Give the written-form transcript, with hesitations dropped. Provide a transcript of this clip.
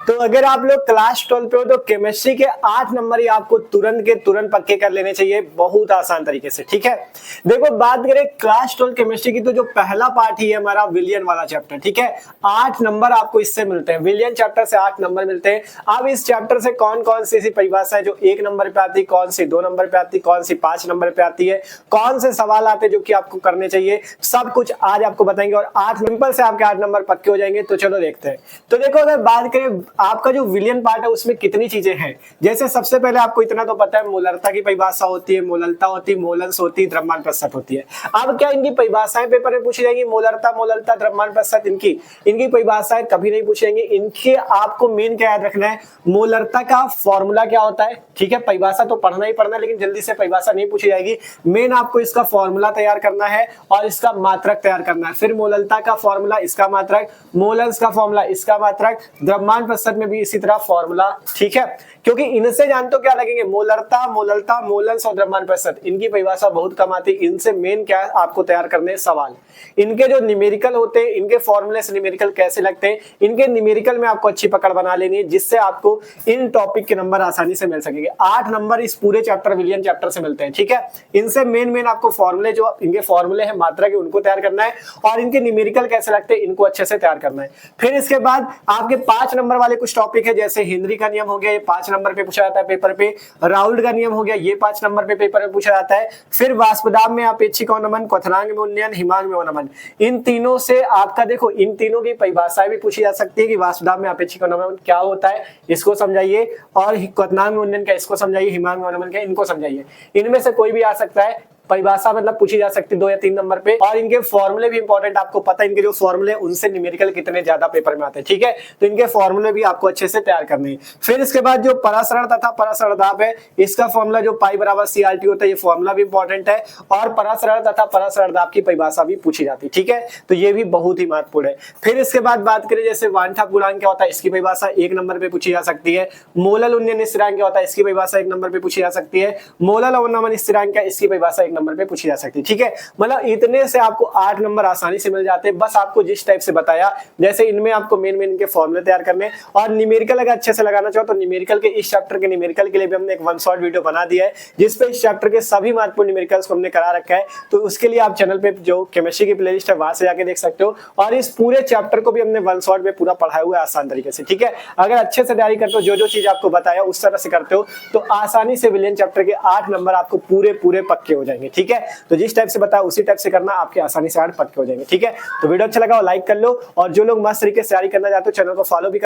तो अगर आप लोग क्लास 12 पे हो तो केमिस्ट्री के 8 नंबर ही आपको तुरंत के तुरंत पक्के कर लेने चाहिए, बहुत आसान तरीके से। ठीक है, देखो बात करें क्लास 12 केमिस्ट्री की तो जो पहला पार्ट ही है हमारा विलियन वाला चैप्टर। ठीक है, 8 नंबर आपको इससे मिलते हैं, विलियन चैप्टर से 8 नंबर मिलते हैं। अब इस चैप्टर से कौन कौन सी ऐसी परिभाषा है जो 1 नंबर पे आती है, कौन सी 2 नंबर पे आती है, कौन सी 5 नंबर पे आती है, कौन से सवाल आते हैं जो कि आपको करने चाहिए, सब कुछ आज आपको बताएंगे और 8 सिंपल से आपके 8 नंबर पक्के हो जाएंगे। तो चलो देखते हैं। तो देखो अगर बात करें आपका जो विलियन पार्ट है उसमें कितनी चीजें हैं, जैसे सबसे पहले आपको इतना तो पता है मोलरता की परिभाषा होती है, मोललता होती है, मोलन्स होती है, द्रव्यमान प्रतिशत होती है। अब क्या इनकी परिभाषाएं पेपर में पूछी जाएंगी, मोलरता मोललता द्रव्यमान प्रतिशत, इनकी परिभाषाएं कभी नहीं पूछी जाएंगी। इनके आपको मेन क्या याद रखना है, मोलरता का फॉर्मूला क्या होता है। ठीक है, परिभाषा तो पढ़ना ही पढ़ना, लेकिन जल्दी से परिभाषा नहीं पूछी जाएगी, मेन आपको इसका फॉर्मूला तैयार करना है और इसका मात्रक तैयार करना है। फिर मोललता का फॉर्मूला, इसका मात्रक, मोलन्स का फॉर्मूला, इसका मात्रक, द्रव्यमान प्रतिशत में भी इसी तरह फॉर्मूला। ठीक है, क्योंकि इनसे जानते हो क्या लगेंगे, मोलरता मोललता मोलन्स और द्रव्यमान प्रतिशत, इनकी परिभाषा बहुत कम आती है। इनसे मेन क्या है आपको तैयार करने सवाल, इनके जो न्यूमेरिकल होते हैं, इनके फॉर्मूले से न्यूमेरिकल कैसे लगते हैं, इनके न्यूमेरिकल में आपको अच्छी पकड़ बना लेनी है, जिससे आपको इन टॉपिक के नंबर आसानी से मिल सकेंगे। 8 नंबर इस पूरे चैप्टर विलियन चैप्टर से मिलते हैं। ठीक है, इनसे मेन आपको फॉर्मूले, जो इनके फॉर्मूले हैं मात्रा के, उनको तैयार करना है और इनके न्यूमेरिकल कैसे लगते हैं इनको अच्छे से तैयार करना है। फिर इसके बाद आपके 5 नंबर वाले कुछ टॉपिक है, जैसे हेनरी का नियम हो गया, ये 5 नंबर पे पूछा जाता है पेपर पे। राउल्ट का नियम हो गया, ये 5 नंबर पे पेपर में पूछा जाता है। फिर वाष्पदाब में अपेक्षिक अवनमन, क्वथनांक में उन्नयन, हिमांक में अवनमन, इन तीनों से आपका देखो इन तीनों की परिभाषाएं भी पूछी जा सकती है कि वाष्पदाब में अपेक्षिक अवनमन क्या होता है, इसको समझाइए, और क्वथनांक में उन्नयन क्या, इसको समझाइए, हिमांक में अवनमन क्या, इनको समझाइए। इनमें से कोई भी आ सकता है, परिभाषा मतलब पूछी जा सकती है 2 या 3 नंबर पे। और इनके फॉर्मूले भी इंपॉर्टेंट, आपको पता है इनके जो फॉर्मूले उनसे न्यूमेरिकल कितने ज्यादा पेपर में आते हैं। ठीक है, तो इनके फॉर्मूले भी आपको अच्छे से तैयार करने हैं। फिर इसके बाद जो परासरण तथा परासरण दाब है, इसका फॉर्मूला जो पाई बराबर CRT होता है, ये फॉर्मूला भी इंपॉर्टेंट है, और परासरण तथा परासरण दाब की परिभाषा भी पूछी जाती है। ठीक है, तो ये भी बहुत ही महत्वपूर्ण है। फिर इसके बाद बात करें जैसे वांछा गुणांक क्या होता है, इसकी परिभाषा 1 नंबर पे पूछी जा सकती है। मोलल उन्नयन स्थिरांक क्या होता है, इसकी परिभाषा 1 नंबर पे पूछी जा सकती है। मोलल अवनमन स्थिरांक क्या, इसकी परिभाषा 1 नंबर पे पूछी जा सकती है। ठीक है, मतलब इतने से आपको 8 नंबर आसानी से मिल जाते हैं। बस आपको जिस टाइप से बताया, जैसे इनमें आपको मेन इनके फॉर्मूले तैयार करने, और न्यूमेरिकल अगर अच्छे से लगाना चाहो तो न्यूमेरिकल के इस चैप्टर के न्यूमेरिकल के लिए भी हमने एक 1 शॉट वीडियो बना दिया है, जिसपे इस चैप्टर के सभी महत्वपूर्ण न्यूमेरिकल्स को हमने करा रखा है। तो उसके लिए आप चैनल पे जो केमिस्ट्री की प्लेलिस्ट है वहां से जाके देख सकते हो, और इस पूरे चैप्टर को भी हमने 1 शॉट में पूरा पढ़ाया हुआ है आसान तरीके से। ठीक है, अगर अच्छे से तैयारी करते हो, जो जो चीज आपको बताया उस तरह से करते हो, तो आसानी से विलियन चैप्टर के 8 नंबर आपको पूरे पक्के हो जाएंगे। ठीक है, तो जिस टाइप से बताया उसी टाइप से करना, आपके आसानी से 8 पक्के हो जाएंगे। ठीक है, तो वीडियो अच्छा लगा हो लाइक कर लो, और जो लोग मस्त तरीके से तैयारी करना चाहते हो चैनल को फॉलो भी